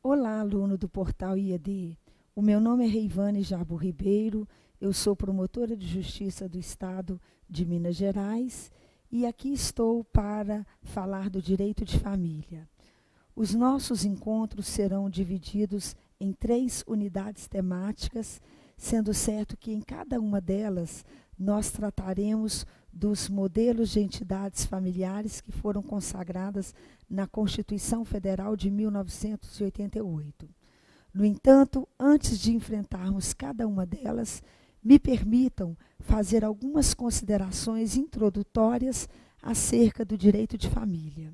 Olá, aluno do portal IAD. O meu nome é Reivane Jabo Ribeiro, eu sou promotora de Justiça do Estado de Minas Gerais e aqui estou para falar do direito de família. Os nossos encontros serão divididos em 3 unidades temáticas, sendo certo que em cada uma delas nós trataremos dos modelos de entidades familiares que foram consagradas na Constituição Federal de 1988. No entanto, antes de enfrentarmos cada uma delas, me permitam fazer algumas considerações introdutórias acerca do direito de família.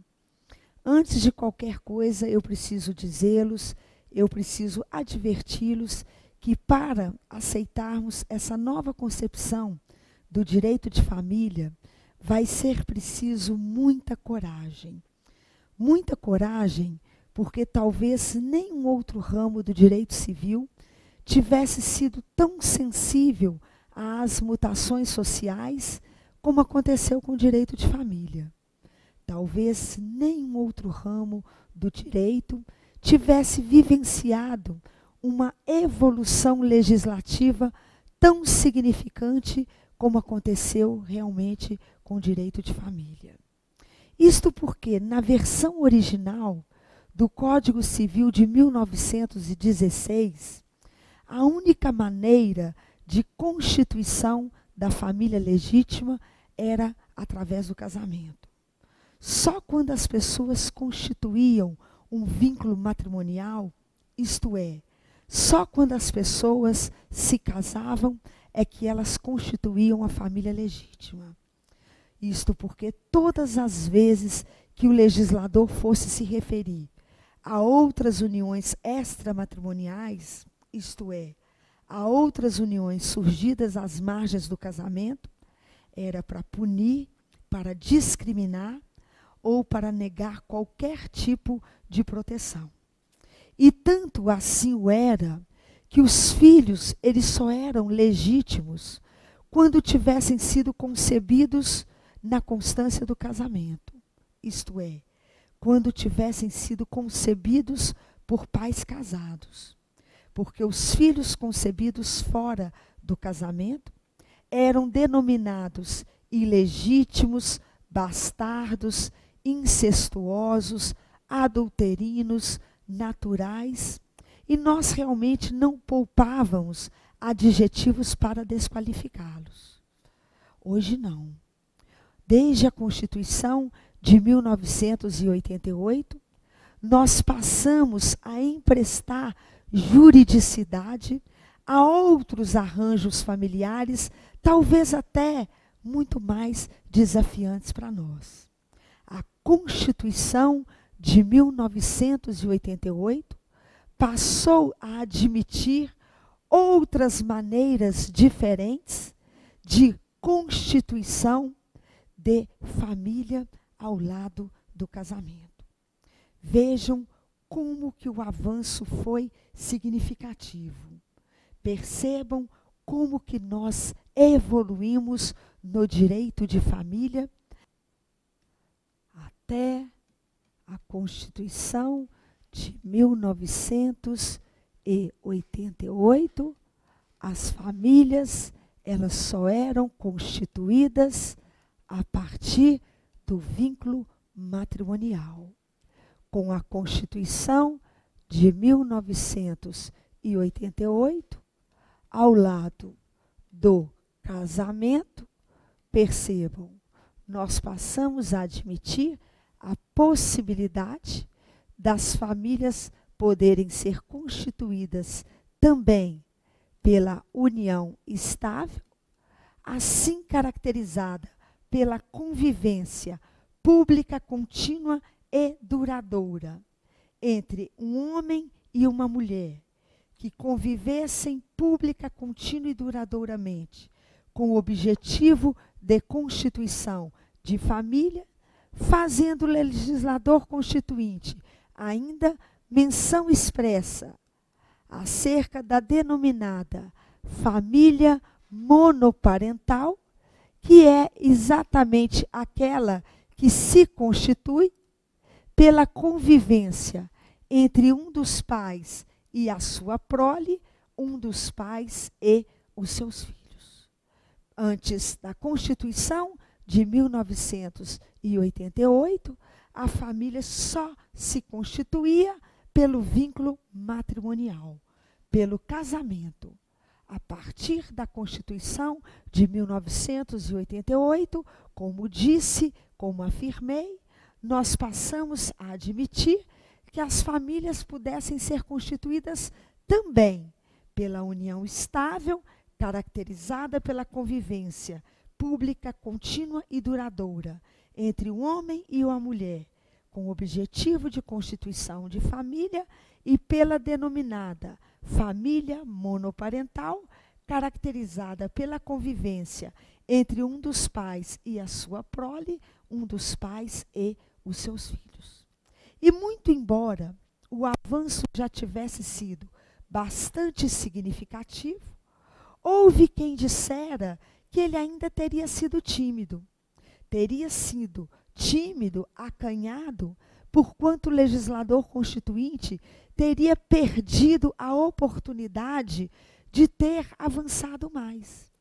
Antes de qualquer coisa, eu preciso dizê-los, eu preciso adverti-los que para aceitarmos essa nova concepção do direito de família, vai ser preciso muita coragem. Muita coragem, porque talvez nenhum outro ramo do direito civil tivesse sido tão sensível às mutações sociais como aconteceu com o direito de família. Talvez nenhum outro ramo do direito tivesse vivenciado uma evolução legislativa tão significante como aconteceu realmente com o direito de família. Isto porque, na versão original do Código Civil de 1916, a única maneira de constituição da família legítima era através do casamento. Só quando as pessoas constituíam um vínculo matrimonial, isto é, só quando as pessoas se casavam, é que elas constituíam a família legítima. Isto porque todas as vezes que o legislador fosse se referir a outras uniões extramatrimoniais, isto é, a outras uniões surgidas às margens do casamento, era para punir, para discriminar ou para negar qualquer tipo de proteção. E tanto assim o era, que os filhos eles só eram legítimos quando tivessem sido concebidos na constância do casamento. Isto é, quando tivessem sido concebidos por pais casados. Porque os filhos concebidos fora do casamento eram denominados ilegítimos, bastardos, incestuosos, adulterinos, naturais, e nós realmente não poupávamos adjetivos para desqualificá-los. Hoje não. Desde a Constituição de 1988, nós passamos a emprestar juridicidade a outros arranjos familiares, talvez até muito mais desafiantes para nós. A Constituição de 1988 passou a admitir outras maneiras diferentes de constituição de família ao lado do casamento. Vejam como que o avanço foi significativo. Percebam como que nós evoluímos no direito de família até a Constituição de 1988, as famílias elas só eram constituídas a partir do vínculo matrimonial. Com a Constituição de 1988, ao lado do casamento, percebam, nós passamos a admitir a possibilidade das famílias poderem ser constituídas também pela união estável, assim caracterizada pela convivência pública, contínua e duradoura entre um homem e uma mulher, que convivessem pública, contínua e duradouramente, com o objetivo de constituição de família, fazendo o legislador constituinte ainda menção expressa acerca da denominada família monoparental, que é exatamente aquela que se constitui pela convivência entre um dos pais e a sua prole, um dos pais e os seus filhos. Antes da Constituição de 1988, a família só se constituía pelo vínculo matrimonial, pelo casamento. A partir da Constituição de 1988, como disse, como afirmei, nós passamos a admitir que as famílias pudessem ser constituídas também pela união estável, caracterizada pela convivência pública, contínua e duradoura entre o homem e a mulher, com o objetivo de constituição de família, e pela denominada família monoparental, caracterizada pela convivência entre um dos pais e a sua prole, um dos pais e os seus filhos. E muito embora o avanço já tivesse sido bastante significativo, houve quem dissera que ele ainda teria sido tímido. Teria sido tímido, acanhado, porquanto o legislador constituinte teria perdido a oportunidade de ter avançado mais,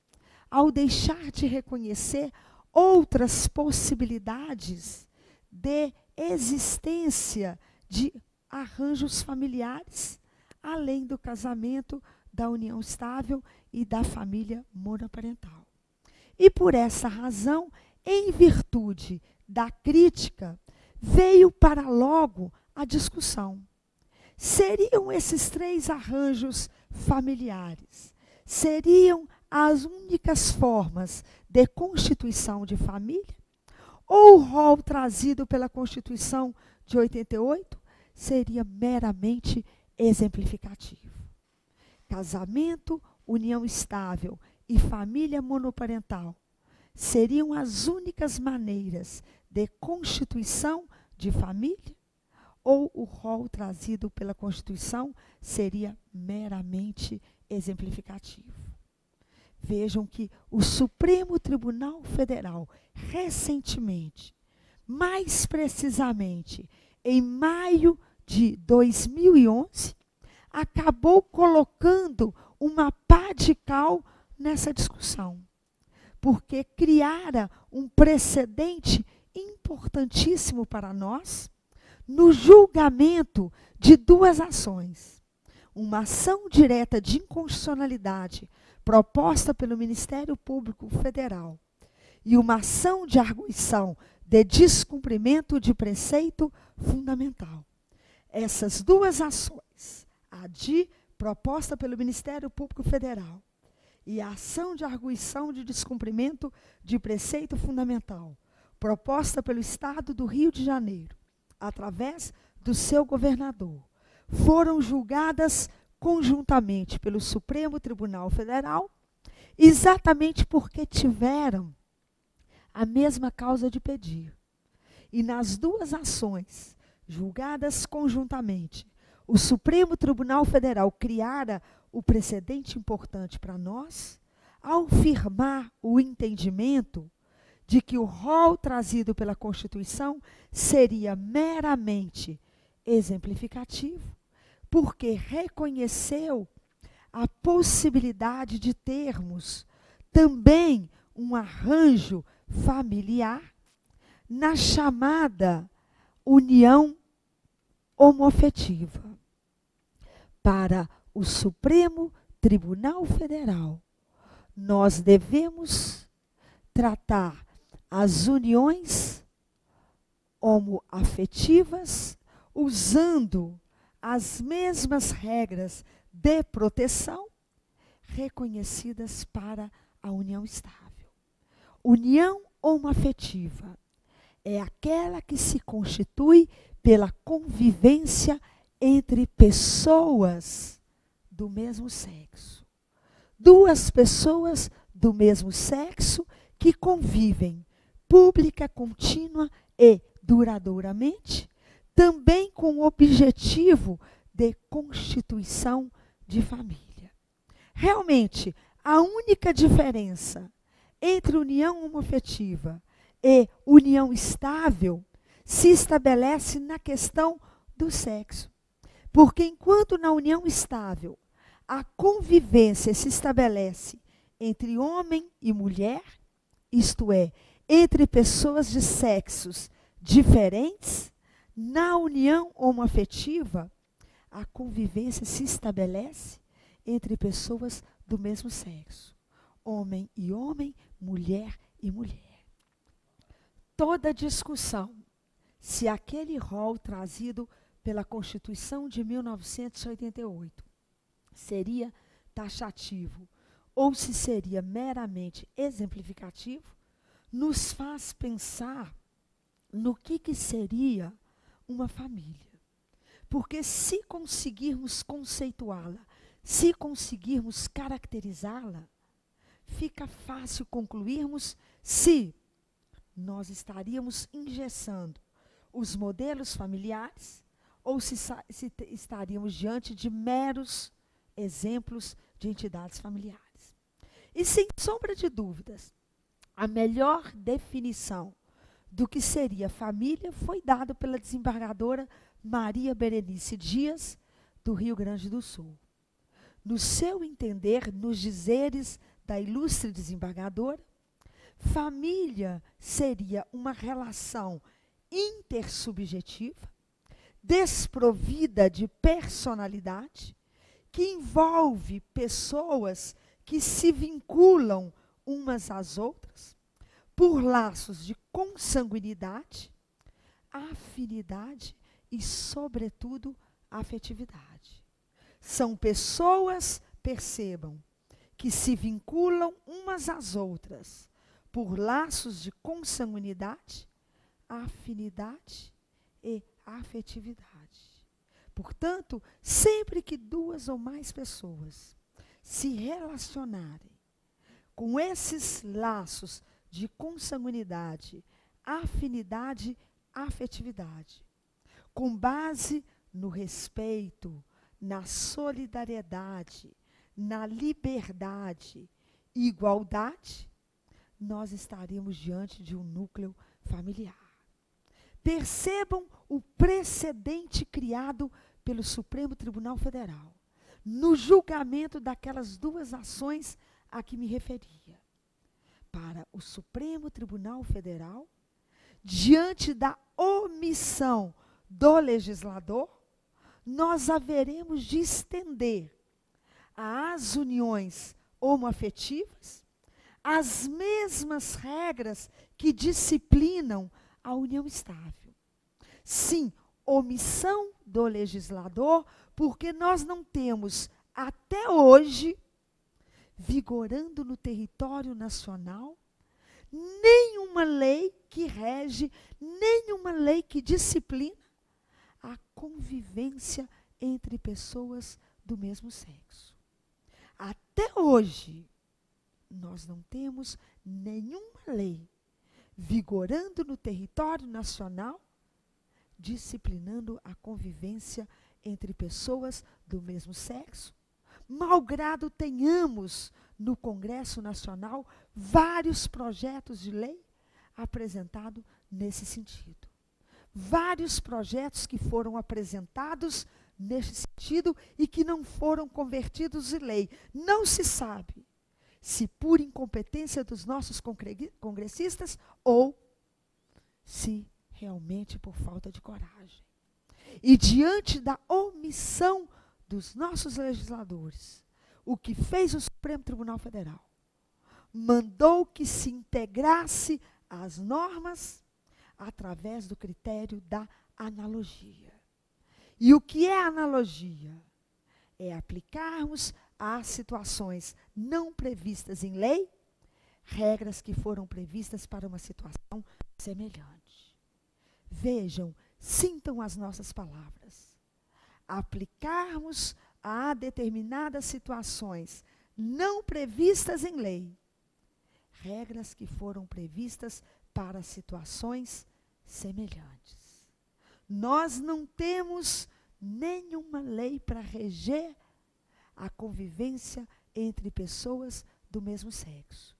ao deixar de reconhecer outras possibilidades de existência de arranjos familiares, além do casamento, da união estável e da família monoparental. E por essa razão, em virtude da crítica, veio para logo a discussão. Seriam esses 3 arranjos familiares? Seriam as únicas formas de constituição de família? Ou o rol trazido pela Constituição de 88 seria meramente exemplificativo? Casamento, união estável e família monoparental seriam as únicas maneiras de constituição de família? Ou o rol trazido pela Constituição seria meramente exemplificativo? Vejam que o Supremo Tribunal Federal, recentemente, mais precisamente em maio de 2011, acabou colocando uma pá de cal nessa discussão, porque criara um precedente importantíssimo para nós no julgamento de 2 ações. Uma ação direta de inconstitucionalidade proposta pelo Ministério Público Federal e uma ação de arguição de descumprimento de preceito fundamental. Essas 2 ações, a proposta pelo Ministério Público Federal e a ação de arguição de descumprimento de preceito fundamental, proposta pelo Estado do Rio de Janeiro, através do seu governador, foram julgadas conjuntamente pelo Supremo Tribunal Federal, exatamente porque tiveram a mesma causa de pedir. E nas 2 ações, julgadas conjuntamente, o Supremo Tribunal Federal criara o precedente importante para nós, ao firmar o entendimento de que o rol trazido pela Constituição seria meramente exemplificativo, porque reconheceu a possibilidade de termos também um arranjo familiar na chamada união homoafetiva. Para o Supremo Tribunal Federal, nós devemos tratar as uniões homoafetivas usando as mesmas regras de proteção reconhecidas para a união estável. União homoafetiva é aquela que se constitui pela convivência entre pessoas do mesmo sexo. 2 pessoas do mesmo sexo que convivem pública, contínua e duradouramente, também com o objetivo de constituição de família. Realmente, a única diferença entre união homoafetiva e união estável se estabelece na questão do sexo. Porque enquanto na união estável a convivência se estabelece entre homem e mulher, isto é, entre pessoas de sexos diferentes, na união homoafetiva, a convivência se estabelece entre pessoas do mesmo sexo, homem e homem, mulher e mulher. Toda discussão se aquele rol trazido pela Constituição de 1988 seria taxativo ou se seria meramente exemplificativo, nos faz pensar no que seria uma família. Porque se conseguirmos conceituá-la, se conseguirmos caracterizá-la, fica fácil concluirmos se nós estaríamos engessando os modelos familiares ou se estaríamos diante de meros exemplos de entidades familiares. E sem sombra de dúvidas, a melhor definição do que seria família foi dada pela desembargadora Maria Berenice Dias, do Rio Grande do Sul. No seu entender, nos dizeres da ilustre desembargadora, família seria uma relação intersubjetiva, desprovida de personalidade, que envolve pessoas que se vinculam umas às outras por laços de consanguinidade, afinidade e, sobretudo, afetividade. São pessoas, percebam, que se vinculam umas às outras por laços de consanguinidade, afinidade e afetividade. Portanto, sempre que duas ou mais pessoas se relacionarem com esses laços de consanguinidade, afinidade, afetividade, com base no respeito, na solidariedade, na liberdade e igualdade, nós estaremos diante de um núcleo familiar. Percebam o precedente criado pelo Supremo Tribunal Federal no julgamento daquelas duas ações a que me referia. Para o Supremo Tribunal Federal, diante da omissão do legislador, nós haveremos de estender às uniões homoafetivas as mesmas regras que disciplinam a união estável. Sim, omissão do legislador, porque nós não temos, até hoje, vigorando no território nacional, nenhuma lei que rege, nenhuma lei que disciplina a convivência entre pessoas do mesmo sexo. Até hoje, nós não temos nenhuma lei vigorando no território nacional, disciplinando a convivência entre pessoas do mesmo sexo, malgrado tenhamos no Congresso Nacional vários projetos de lei apresentados nesse sentido. Vários projetos que foram apresentados nesse sentido e que não foram convertidos em lei. Não se sabe se por incompetência dos nossos congressistas ou se realmente por falta de coragem. E diante da omissão dos nossos legisladores, o que fez o Supremo Tribunal Federal? Mandou que se integrasse as normas através do critério da analogia. E o que é analogia? É aplicarmos às situações não previstas em lei, regras que foram previstas para uma situação semelhante. Vejam, sintam as nossas palavras. Aplicarmos a determinadas situações não previstas em lei, regras que foram previstas para situações semelhantes. Nós não temos nenhuma lei para reger a convivência entre pessoas do mesmo sexo.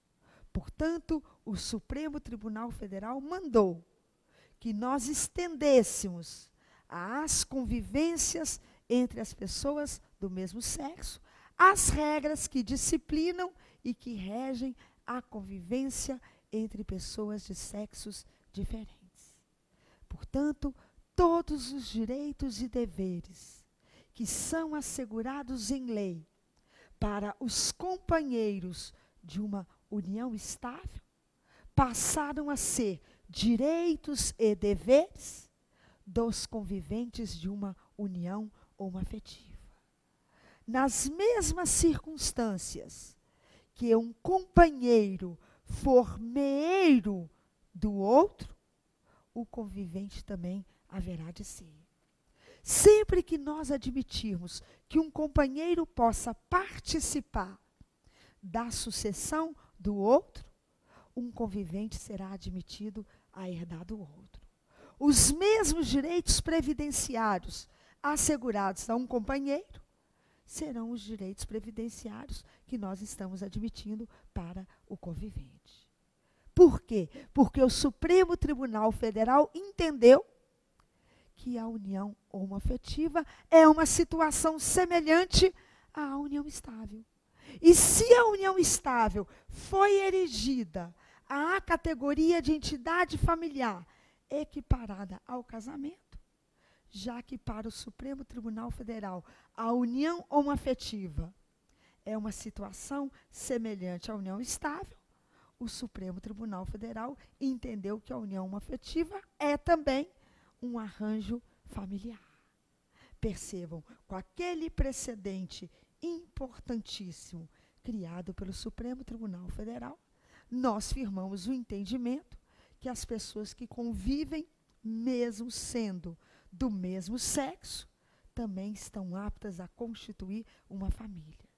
Portanto, o Supremo Tribunal Federal mandou que nós estendêssemos as convivências entre as pessoas do mesmo sexo, as regras que disciplinam e que regem a convivência entre pessoas de sexos diferentes. Portanto, todos os direitos e deveres que são assegurados em lei para os companheiros de uma união estável passaram a ser direitos e deveres dos conviventes de uma união homoafetiva. Nas mesmas circunstâncias que um companheiro for meeiro do outro, o convivente também haverá de ser. Sempre que nós admitirmos que um companheiro possa participar da sucessão do outro, um convivente será admitido a herdar do outro. Os mesmos direitos previdenciários assegurados a um companheiro serão os direitos previdenciários que nós estamos admitindo para o convivente. Por quê? Porque o Supremo Tribunal Federal entendeu que a união homoafetiva é uma situação semelhante à união estável. E se a união estável foi erigida à categoria de entidade familiar equiparada ao casamento, já que para o Supremo Tribunal Federal a união homoafetiva é uma situação semelhante à união estável, o Supremo Tribunal Federal entendeu que a união homoafetiva é também um arranjo familiar. Percebam, com aquele precedente importantíssimo criado pelo Supremo Tribunal Federal, nós firmamos o entendimento que as pessoas que convivem, mesmo sendo do mesmo sexo, também estão aptas a constituir uma família.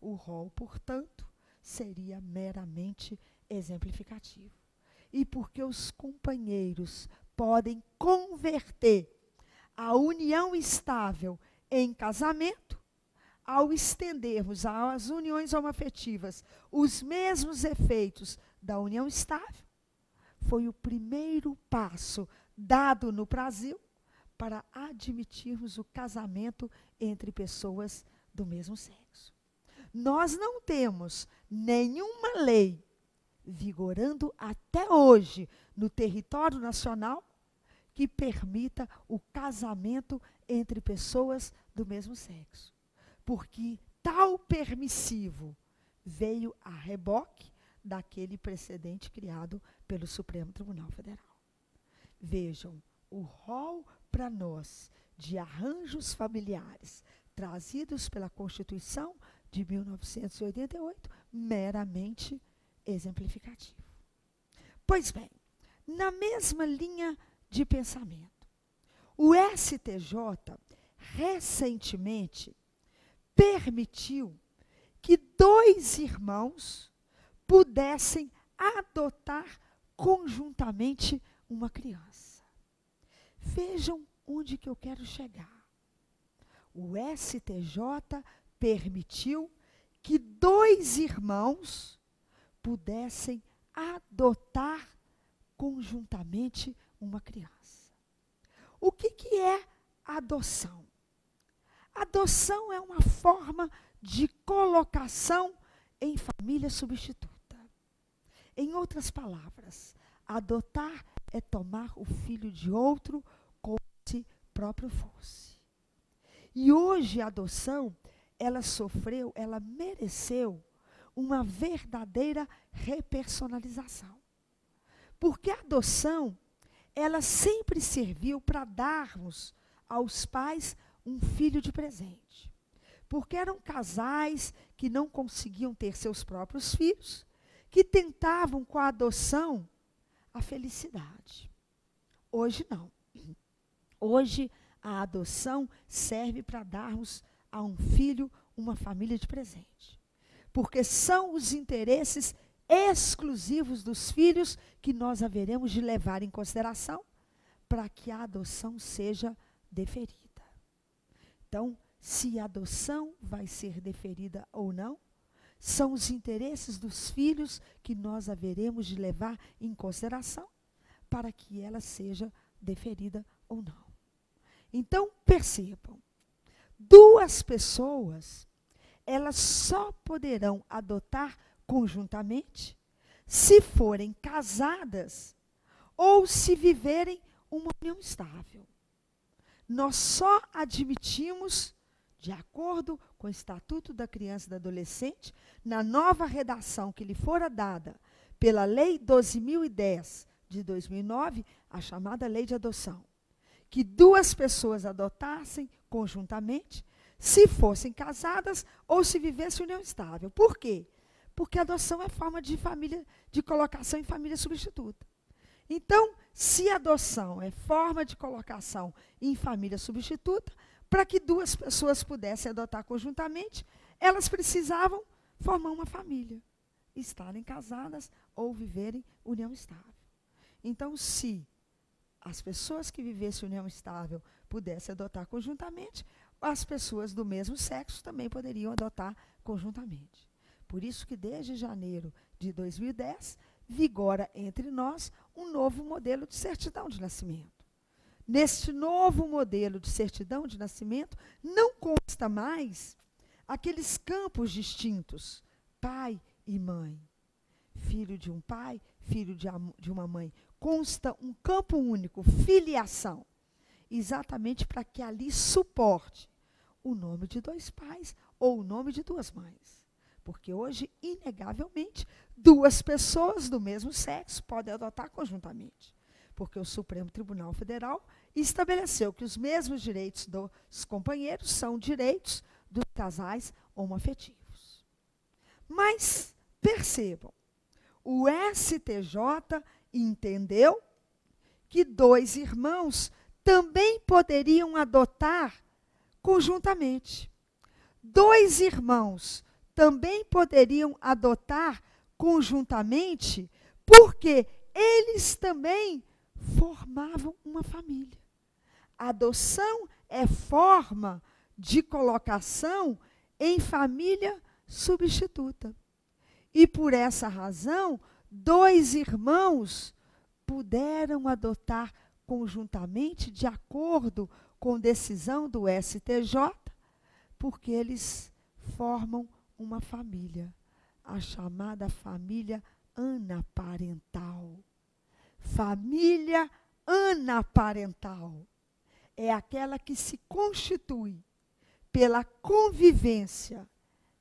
O rol, portanto, seria meramente exemplificativo. E porque os companheiros podem converter a união estável em casamento, ao estendermos às uniões homoafetivas os mesmos efeitos da união estável, foi o primeiro passo dado no Brasil para admitirmos o casamento entre pessoas do mesmo sexo. Nós não temos nenhuma lei vigorando até hoje no território nacional que permita o casamento entre pessoas do mesmo sexo. Porque tal permissivo veio a reboque daquele precedente criado pelo Supremo Tribunal Federal. Vejam, o rol para nós de arranjos familiares trazidos pela Constituição de 1988, meramente exemplificativo. Pois bem, na mesma linha de pensamento, o STJ recentemente permitiu que 2 irmãos pudessem adotar conjuntamente uma criança. Vejam onde que eu quero chegar. O STJ permitiu que 2 irmãos pudessem adotar conjuntamente uma criança. O que é adoção? Adoção é uma forma de colocação em família substituta. Em outras palavras, adotar é tomar o filho de outro como se próprio fosse. E hoje a adoção, ela mereceu uma verdadeira repersonalização. Porque a adoção, ela sempre serviu para darmos aos pais um filho de presente. Porque eram casais que não conseguiam ter seus próprios filhos, que tentavam com a adoção a felicidade. Hoje não. Hoje a adoção serve para darmos a um filho uma família de presente. Porque são os interesses exclusivos dos filhos que nós haveremos de levar em consideração para que a adoção seja deferida. Então, se a adoção vai ser deferida ou não, são os interesses dos filhos que nós haveremos de levar em consideração para que ela seja deferida ou não. Então, percebam, duas pessoas, elas só poderão adotar conjuntamente se forem casadas ou se viverem uma união estável. Nós só admitimos, de acordo com o Estatuto da Criança e do Adolescente, na nova redação que lhe fora dada pela Lei 12.010 de 2009, a chamada Lei de Adoção, que duas pessoas adotassem conjuntamente se fossem casadas ou se vivessem união estável. Por quê? Porque a adoção é forma de família, de colocação em família substituta. Então, se a adoção é forma de colocação em família substituta, para que duas pessoas pudessem adotar conjuntamente, elas precisavam formar uma família, estarem casadas ou viverem união estável. Então, se as pessoas que vivessem união estável pudessem adotar conjuntamente, as pessoas do mesmo sexo também poderiam adotar conjuntamente. Por isso que desde janeiro de 2010, vigora entre nós um novo modelo de certidão de nascimento. Neste novo modelo de certidão de nascimento, não consta mais aqueles campos distintos, pai e mãe, filho de um pai, filho de uma mãe. Consta um campo único, filiação, exatamente para que ali suporte o nome de dois pais ou o nome de duas mães. Porque hoje, inegavelmente, duas pessoas do mesmo sexo podem adotar conjuntamente. Porque o Supremo Tribunal Federal estabeleceu que os mesmos direitos dos companheiros são direitos dos casais homoafetivos. Mas, percebam, o STJ entendeu que dois irmãos também poderiam adotar conjuntamente. Dois irmãos também poderiam adotar conjuntamente, porque eles também formavam uma família. A adoção é forma de colocação em família substituta. E por essa razão, dois irmãos puderam adotar conjuntamente, de acordo com decisão do STJ, porque eles formam uma família, a chamada família anaparental. Família anaparental é aquela que se constitui pela convivência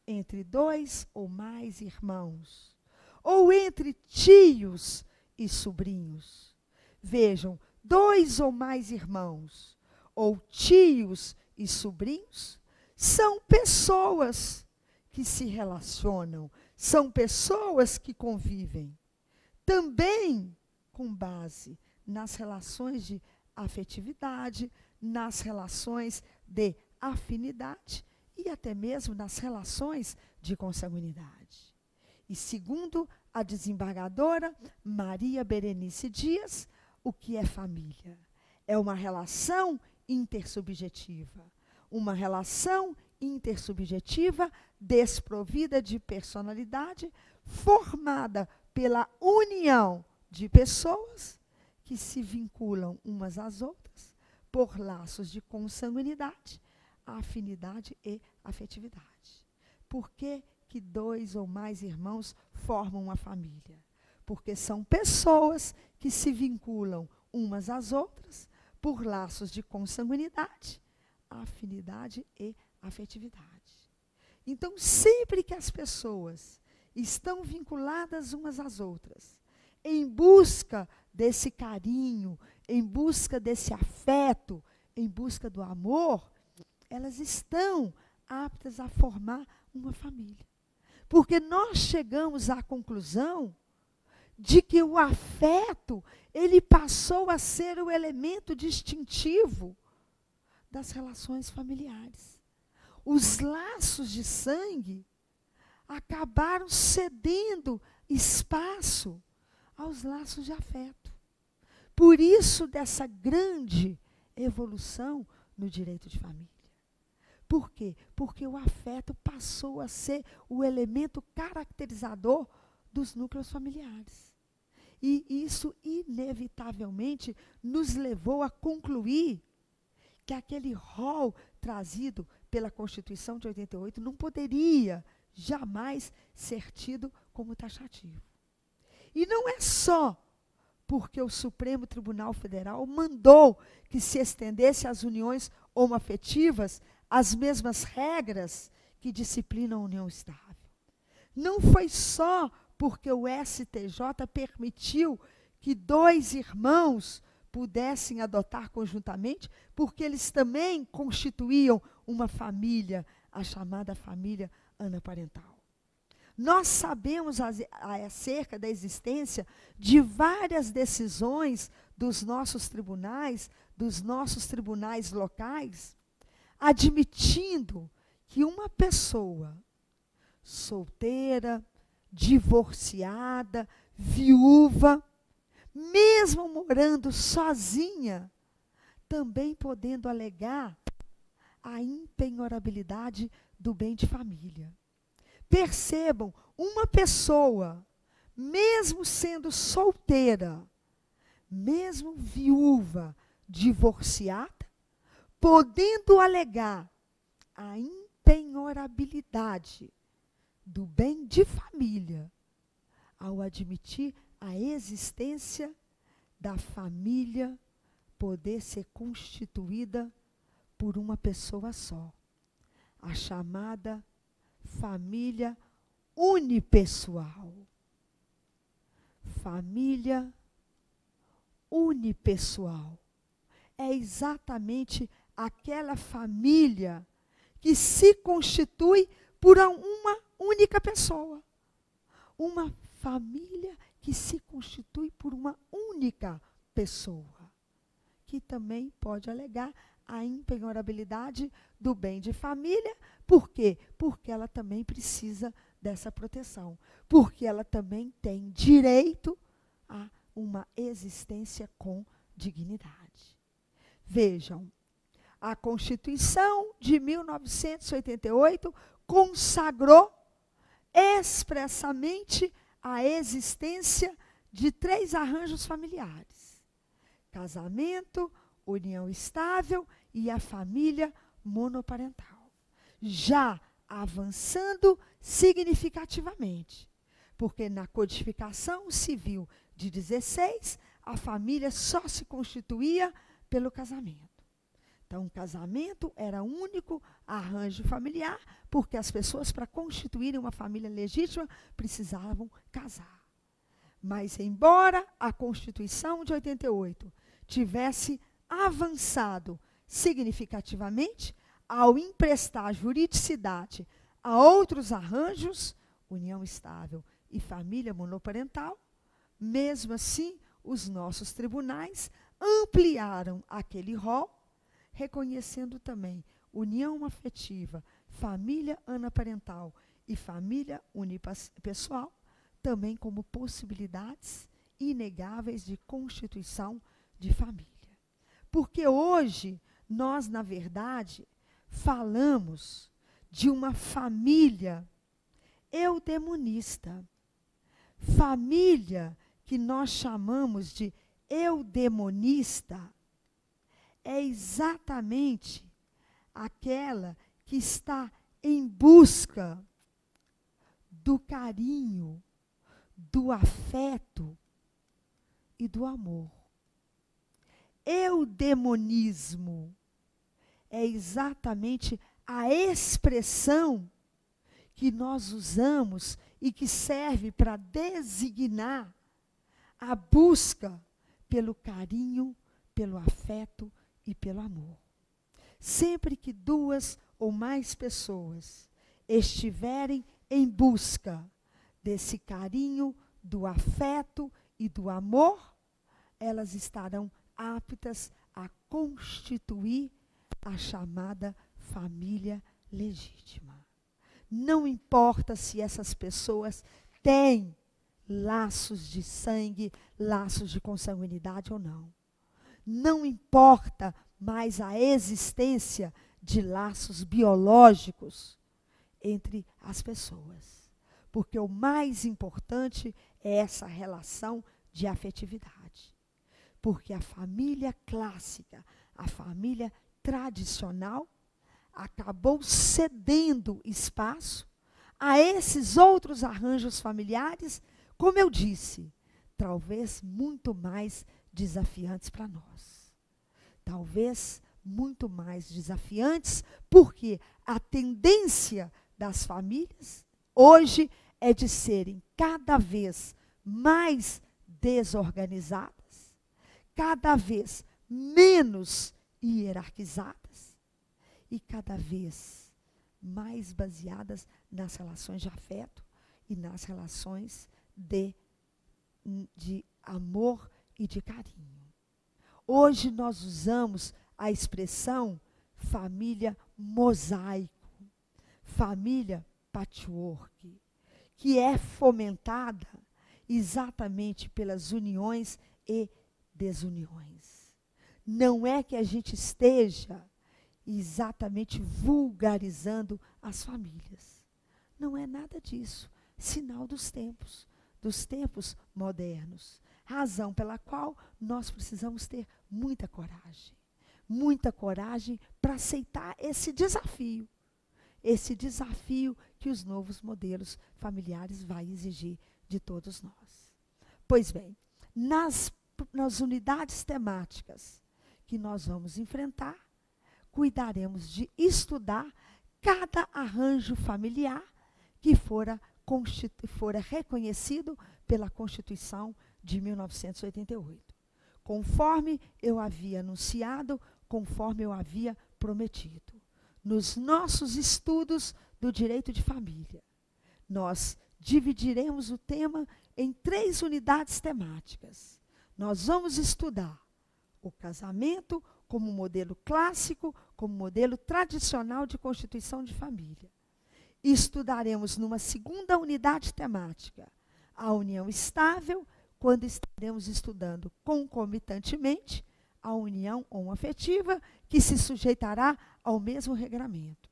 entre dois ou mais irmãos, ou entre tios e sobrinhos. Vejam, dois ou mais irmãos, ou tios e sobrinhos, são pessoas que se relacionam, são pessoas que convivem. Também com base nas relações de afetividade, nas relações de afinidade e até mesmo nas relações de consanguinidade. E segundo a desembargadora Maria Berenice Dias, o que é família? É uma relação intersubjetiva. Uma relação intersubjetiva desprovida de personalidade, formada pela união de pessoas que se vinculam umas às outras por laços de consanguinidade, afinidade e afetividade. Por que que dois ou mais irmãos formam uma família? Porque são pessoas que se vinculam umas às outras por laços de consanguinidade, afinidade e afetividade. Então, sempre que as pessoas estão vinculadas umas às outras, em busca desse carinho, em busca desse afeto, em busca do amor, elas estão aptas a formar uma família. Porque nós chegamos à conclusão de que o afeto, ele passou a ser o elemento distintivo das relações familiares. Os laços de sangue acabaram cedendo espaço aos laços de afeto. Por isso, dessa grande evolução no direito de família. Por quê? Porque o afeto passou a ser o elemento caracterizador dos núcleos familiares. E isso, inevitavelmente, nos levou a concluir que aquele rol trazido pela Constituição de 88 não poderia jamais ser tido como taxativo. E não é só porque o Supremo Tribunal Federal mandou que se estendesse às uniões homoafetivas as mesmas regras que disciplinam a união estável. Não foi só porque o STJ permitiu que dois irmãos pudessem adotar conjuntamente, porque eles também constituíam uma família, a chamada família anaparental. Nós sabemos acerca da existência de várias decisões dos nossos tribunais locais, admitindo que uma pessoa solteira, divorciada, viúva, mesmo morando sozinha, também podendo alegar a impenhorabilidade do bem de família. Percebam, uma pessoa, mesmo sendo solteira, mesmo viúva, divorciada, podendo alegar a impenhorabilidade do bem de família, ao admitir a existência da família poder ser constituída por uma pessoa só, a chamada família unipessoal. Família unipessoal. É exatamente aquela família que se constitui por uma única pessoa. Uma família que se constitui por uma única pessoa, que também pode alegar a impenhorabilidade do bem de família. Por quê? Porque ela também precisa dessa proteção. Porque ela também tem direito a uma existência com dignidade. Vejam, a Constituição de 1988 consagrou expressamente a existência de 3 arranjos familiares: casamento, união estável e a família monoparental. Já avançando significativamente, porque na codificação civil de 16, a família só se constituía pelo casamento. Então, o casamento era o único arranjo familiar, porque as pessoas, para constituírem uma família legítima, precisavam casar. Mas, embora a Constituição de 88 tivesse avançado significativamente, ao emprestar juridicidade a outros arranjos, união estável e família monoparental, mesmo assim, os nossos tribunais ampliaram aquele rol, reconhecendo também união afetiva, família anaparental e família unipessoal, também como possibilidades inegáveis de constituição de família. Porque hoje, nós, na verdade, falamos de uma família eudemonista. Família que nós chamamos de eudemonista é exatamente aquela que está em busca do carinho, do afeto e do amor. Eudemonismo é exatamente a expressão que nós usamos e que serve para designar a busca pelo carinho, pelo afeto e pelo amor. Sempre que 2 ou mais pessoas estiverem em busca desse carinho, do afeto e do amor, elas estarão aptas a constituir a chamada família legítima. Não importa se essas pessoas têm laços de sangue, laços de consanguinidade ou não. Não importa mais a existência de laços biológicos entre as pessoas. Porque o mais importante é essa relação de afetividade. Porque a família clássica, a família tradicional, acabou cedendo espaço a esses outros arranjos familiares, como eu disse, talvez muito mais desafiantes para nós. Talvez muito mais desafiantes, porque a tendência das famílias hoje é de serem cada vez mais desorganizadas, cada vez menos hierarquizadas e cada vez mais baseadas nas relações de afeto e nas relações de amor e de carinho. Hoje nós usamos a expressão família mosaico, família patchwork, que é fomentada exatamente pelas uniões e desuniões. Não é que a gente esteja exatamente vulgarizando as famílias. Não é nada disso. Sinal dos tempos modernos. Razão pela qual nós precisamos ter muita coragem. Muita coragem para aceitar esse desafio. Esse desafio que os novos modelos familiares vai exigir de todos nós. Pois bem, nas unidades temáticas que nós vamos enfrentar, cuidaremos de estudar cada arranjo familiar que fora reconhecido pela Constituição de 1988, conforme eu havia anunciado, conforme eu havia prometido. Nos nossos estudos do direito de família, nós dividiremos o tema em 3 unidades temáticas. Nós vamos estudar o casamento como modelo clássico, como modelo tradicional de constituição de família. Estudaremos numa segunda unidade temática a união estável, quando estaremos estudando concomitantemente a união homoafetiva, que se sujeitará ao mesmo regramento.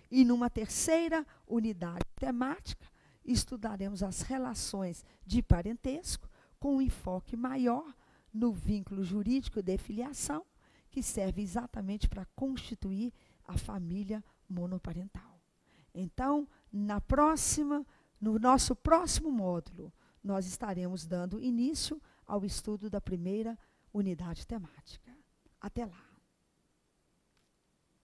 E numa terceira unidade temática, estudaremos as relações de parentesco, com um enfoque maior no vínculo jurídico de filiação, que serve exatamente para constituir a família monoparental. Então, no nosso próximo módulo, nós estaremos dando início ao estudo da primeira unidade temática. Até lá!